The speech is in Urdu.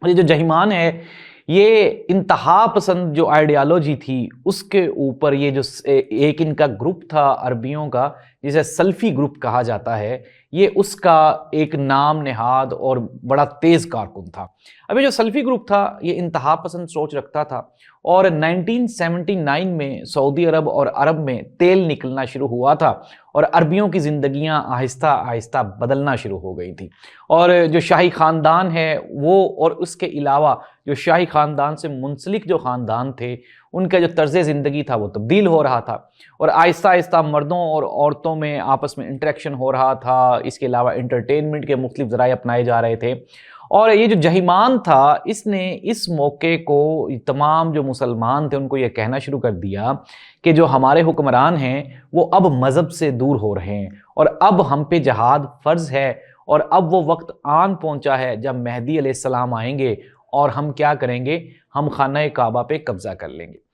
اور یہ جو جہیمان ہے یہ انتہا پسند جو آئیڈیالوجی تھی اس کے اوپر یہ جو ایک ان کا گروپ تھا عربیوں کا جسے سلفی گروپ کہا جاتا ہے، یہ اس کا ایک نام نہاد اور بڑا تیز کارکن تھا۔ اب یہ جو سلفی گروپ تھا یہ انتہا پسند سوچ رکھتا تھا، اور 1979 میں سعودی عرب اور عرب میں تیل نکلنا شروع ہوا تھا اور عربیوں کی زندگیاں آہستہ آہستہ بدلنا شروع ہو گئی تھی، اور جو شاہی خاندان ہے وہ اور اس کے علاوہ جو شاہی خاندان سے منسلک جو خاندان تھے ان کا جو طرز زندگی تھا وہ تبدیل ہو رہا تھا، اور آہستہ آہستہ مردوں اور عورتوں میں آپس میں انٹریکشن ہو رہا تھا، اس کے علاوہ انٹرٹینمنٹ کے مختلف ذرائع اپنائے جا رہے تھے۔ اور یہ جو جہیمان تھا اس نے اس موقع کو تمام جو مسلمان تھے ان کو یہ کہنا شروع کر دیا کہ جو ہمارے حکمران ہیں وہ اب مذہب سے دور ہو رہے ہیں، اور اب ہم پہ جہاد فرض ہے، اور اب وہ وقت آن پہنچا ہے جب مہدی علیہ السلام آئیں گے اور ہم کیا کریں گے، ہم خانہ کعبہ پہ قبضہ کر لیں گے۔